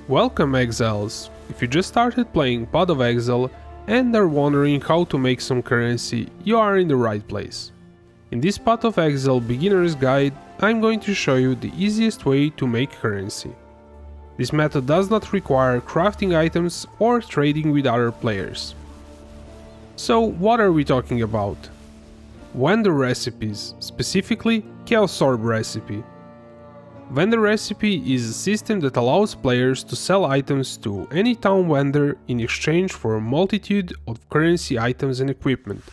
Welcome Exiles! If you just started playing Pod of Exile and are wondering how to make some currency, you are in the right place. In this Pod of Exile beginner's guide, I'm going to show you the easiest way to make currency. This method does not require crafting items or trading with other players. So what are we talking about? Vendor recipes, specifically Chaos Orb recipe. Vendor recipe is a system that allows players to sell items to any town vendor in exchange for a multitude of currency items and equipment.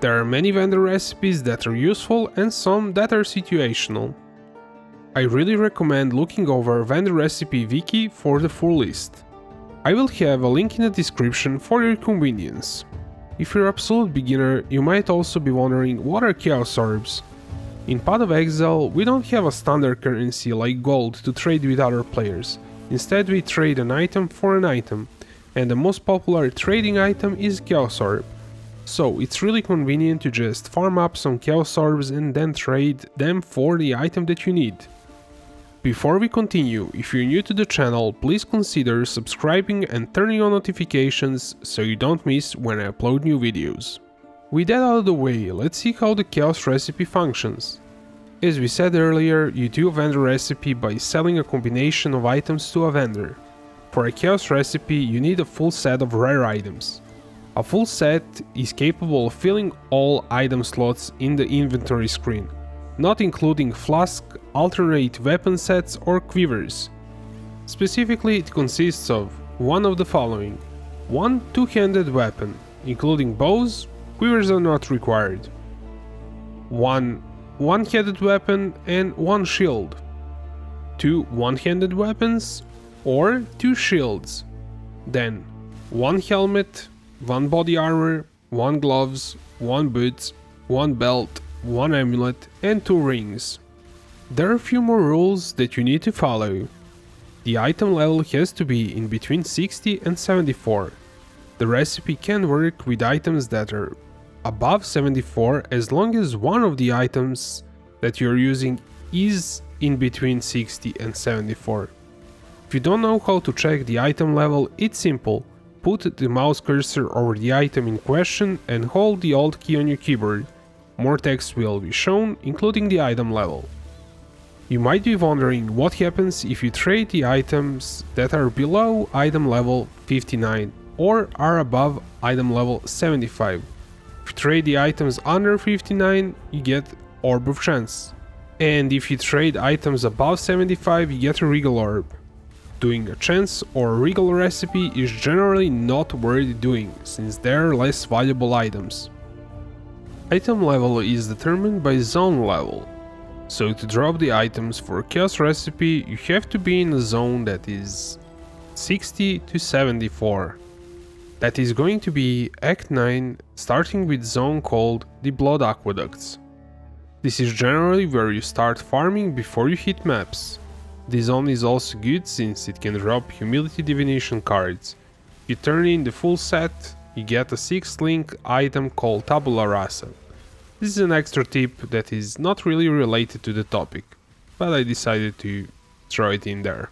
There are many vendor recipes that are useful and some that are situational. I really recommend looking over vendor recipe wiki for the full list. I will have a link in the description for your convenience. If you're an absolute beginner, you might also be wondering what are Chaos Orbs. In Pod of Exile, we don't have a standard currency like gold to trade with other players. Instead, we trade an item for an item, and the most popular trading item is Chaos Orb. So it's really convenient to just farm up some Chaos Orbs and then trade them for the item that you need. Before we continue, if you're new to the channel, please consider subscribing and turning on notifications so you don't miss when I upload new videos. With that out of the way, let's see how the Chaos recipe functions. As we said earlier, you do a vendor recipe by selling a combination of items to a vendor. For a Chaos recipe, you need a full set of rare items. A full set is capable of filling all item slots in the inventory screen, not including flask, alternate weapon sets or quivers. Specifically, it consists of one of the following: one two-handed weapon, including bows. Quivers are not required. One one-handed weapon and one shield. Two one-handed weapons or two shields. Then one helmet, one body armor, one gloves, one boots, one belt, one amulet and two rings. There are a few more rules that you need to follow. The item level has to be in between 60 and 74. The recipe can work with items that are above 74 as long as one of the items that you're using is in between 60 and 74. If you don't know how to check the item level, it's simple. Put the mouse cursor over the item in question and hold the Alt key on your keyboard. More text will be shown, including the item level. You might be wondering what happens if you trade the items that are below item level 59 or are above item level 75. If you trade the items under 59, you get Orb of Chance. And if you trade items above 75, you get a Regal Orb. Doing a Chance or Regal recipe is generally not worth doing, since they are less valuable items. Item level is determined by zone level. So to drop the items for Chaos recipe, you have to be in a zone that is 60 to 74. That is going to be Act 9, starting with zone called the Blood Aqueducts. This is generally where you start farming before you hit maps. This zone is also good since it can drop Humility Divination cards. If you turn in the full set, you get a 6th link item called Tabula Rasa. This is an extra tip that is not really related to the topic, but I decided to throw it in there.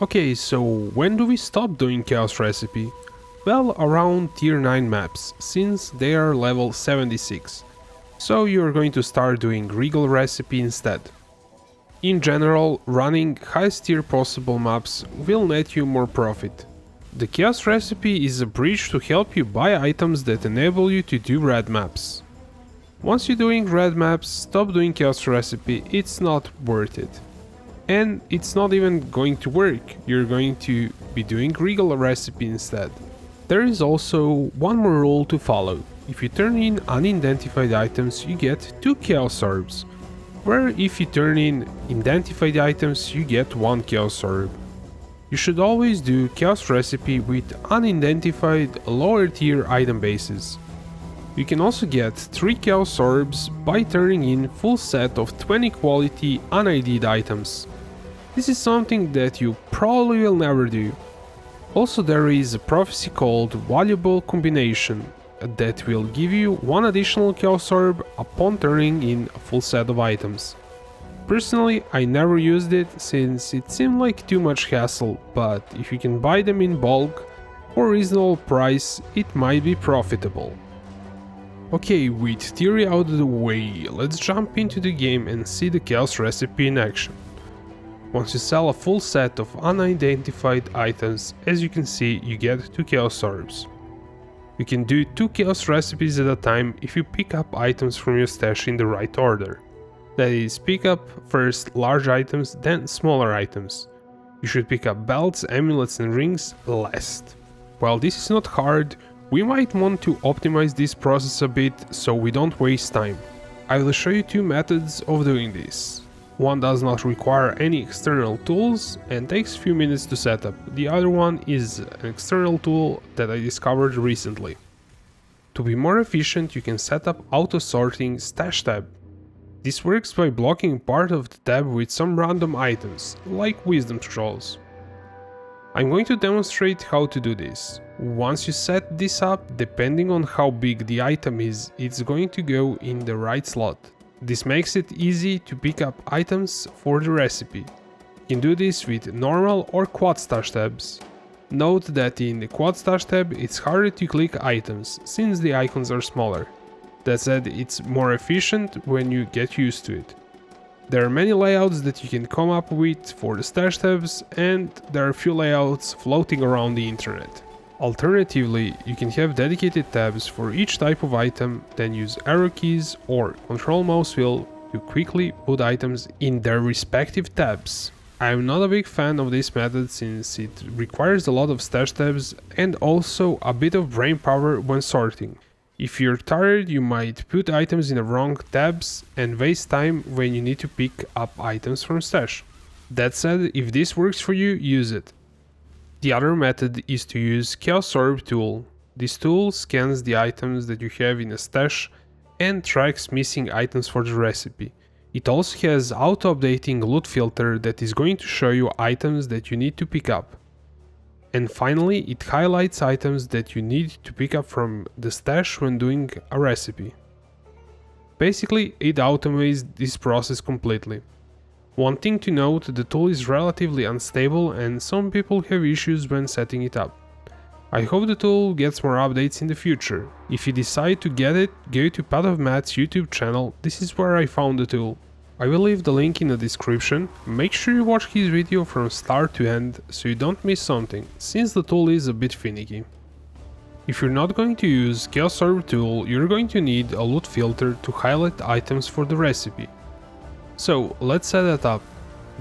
Okay, so when do we stop doing Chaos recipe? Well, around tier 9 maps, since they are level 76. So you're going to start doing Regal recipe instead. In general, running highest tier possible maps will net you more profit. The Chaos recipe is a bridge to help you buy items that enable you to do red maps. Once you're doing red maps, stop doing Chaos recipe, it's not worth it. And it's not even going to work, you're going to be doing Regal recipe instead. There is also one more rule to follow. If you turn in unidentified items, you get 2 Chaos Orbs, where if you turn in identified items, you get 1 Chaos Orb. You should always do Chaos recipe with unidentified lower tier item bases. You can also get 3 Chaos Orbs by turning in full set of 20 quality unID'd items. This is something that you probably will never do. Also, there is a prophecy called Valuable Combination that will give you 1 additional Chaos Orb upon turning in a full set of items. Personally, I never used it since it seemed like too much hassle, but if you can buy them in bulk for a reasonable price, it might be profitable. Okay, with theory out of the way, let's jump into the game and see the chaos recipe in action. Once you sell a full set of unidentified items, as you can see, you get 2 chaos orbs. You can do 2 chaos recipes at a time if you pick up items from your stash in the right order. That is, pick up first large items, then smaller items. You should pick up belts, amulets and rings last. While this is not hard, we might want to optimize this process a bit so we don't waste time. I will show you 2 methods of doing this. One does not require any external tools and takes few minutes to set up. The other one is an external tool that I discovered recently. To be more efficient, you can set up auto sorting stash tab. This works by blocking part of the tab with some random items, like wisdom scrolls. I'm going to demonstrate how to do this. Once you set this up, depending on how big the item is, it's going to go in the right slot. This makes it easy to pick up items for the recipe. You can do this with normal or quad stash tabs. Note that in the quad stash tab it's harder to click items, since the icons are smaller. That said, it's more efficient when you get used to it. There are many layouts that you can come up with for the stash tabs, and there are a few layouts floating around the internet. Alternatively, you can have dedicated tabs for each type of item, then use arrow keys or control mouse wheel to quickly put items in their respective tabs. I am not a big fan of this method since it requires a lot of stash tabs and also a bit of brain power when sorting. If you're tired, you might put items in the wrong tabs and waste time when you need to pick up items from stash. That said, if this works for you, use it. The other method is to use Chaos Orb tool. This tool scans the items that you have in a stash and tracks missing items for the recipe. It also has auto-updating loot filter that is going to show you items that you need to pick up. And finally, it highlights items that you need to pick up from the stash when doing a recipe. Basically, it automates this process completely. One thing to note, the tool is relatively unstable and some people have issues when setting it up. I hope the tool gets more updates in the future. If you decide to get it, go to Path of Matt's YouTube channel, this is where I found the tool. I will leave the link in the description. Make sure you watch his video from start to end so you don't miss something, since the tool is a bit finicky. If you're not going to use Chaos Orb tool, you're going to need a loot filter to highlight items for the recipe. So let's set that up.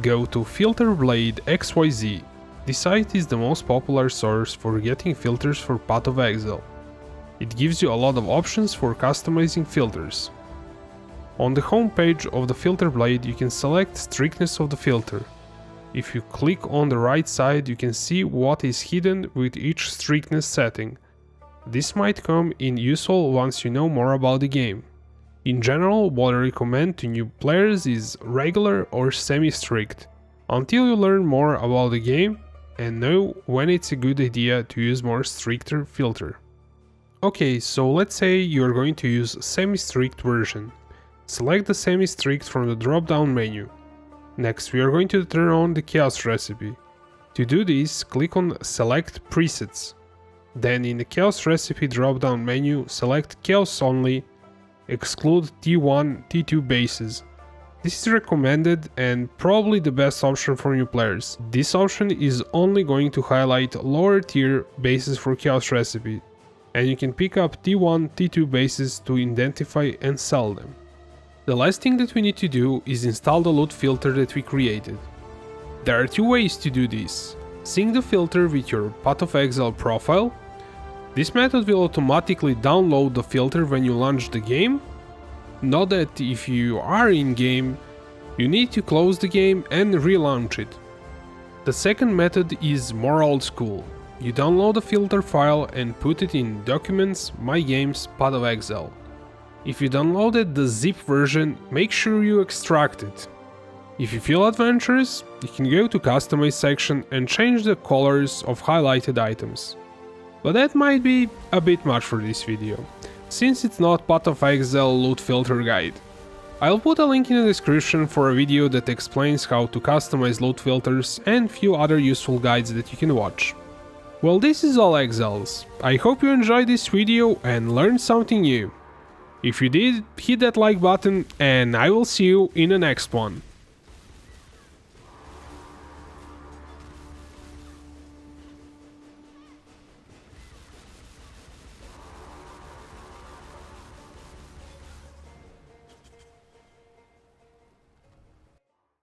Go to Filter Blade XYZ. This site is the most popular source for getting filters for Path of Exile. It gives you a lot of options for customizing filters. On the home page of the filter blade, you can select strictness of the filter. If you click on the right side, you can see what is hidden with each strictness setting. This might come in useful once you know more about the game. In general, what I recommend to new players is regular or semi-strict, until you learn more about the game and know when it's a good idea to use more stricter filter. Okay, so let's say you're going to use semi-strict version. Select the semi-strict from the drop-down menu. Next, we are going to turn on the chaos recipe. To do this, click on Select Presets. Then in the chaos recipe drop-down menu, select Chaos Only, exclude T1, T2 bases. This is recommended and probably the best option for new players. This option is only going to highlight lower tier bases for chaos recipe, and you can pick up T1, T2 bases to identify and sell them. The last thing that we need to do is install the loot filter that we created. There are 2 ways to do this. Sync the filter with your Path of Exile profile. This method will automatically download the filter when you launch the game. Note that if you are in game, you need to close the game and relaunch it. The second method is more old school. You download the filter file and put it in Documents, My Games, Path of Exile. If you downloaded the zip version, make sure you extract it. If you feel adventurous, you can go to Customize section and change the colors of highlighted items. But that might be a bit much for this video, since it's not Path of Exile loot filter guide. I'll put a link in the description for a video that explains how to customize load filters and few other useful guides that you can watch. Well, this is all, Exiles. I hope you enjoyed this video and learned something new. If you did, hit that like button and I will see you in the next one.